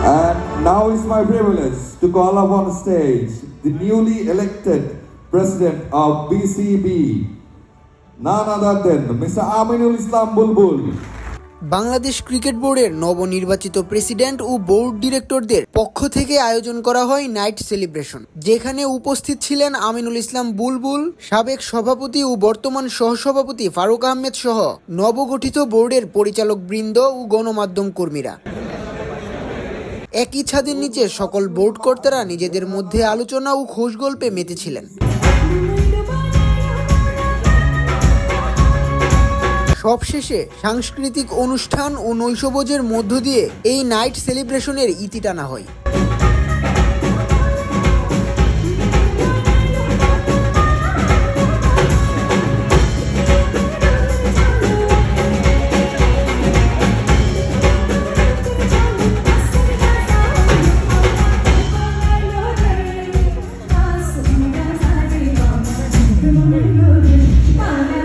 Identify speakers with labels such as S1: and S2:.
S1: And now it's my privilege to call upon stage the newly elected president of BCB, none other than Mr. Aminul Islam Bulbul.
S2: Bangladesh cricket বোর্ডের নবনির্বাচিত president ও board ডিরেক্টরদের পক্ষ থেকে আয়োজন করা হয় night celebration, যেখানে উপস্থিত ছিলেন আমিনুল ইসলাম বুলবুল, সাবেক সভাপতি ও বর্তমান সহসভাপতি ফারুক আহমেদ সহ নবগঠিত বোর্ডের পরিচালক বৃন্দ ও গণমাধ্যম কর্মীরা। একই ছাদের নিচে সকল বোর্ড কর্তারা নিজেদের মধ্যে আলোচনা ও খোশগল্পে মেতেছিলেন। সবশেষে সাংস্কৃতিক অনুষ্ঠান ও নৈশভোজের মধ্য দিয়ে এই নাইট সেলিব্রেশনের ইতি টানা হয়।
S3: Bye.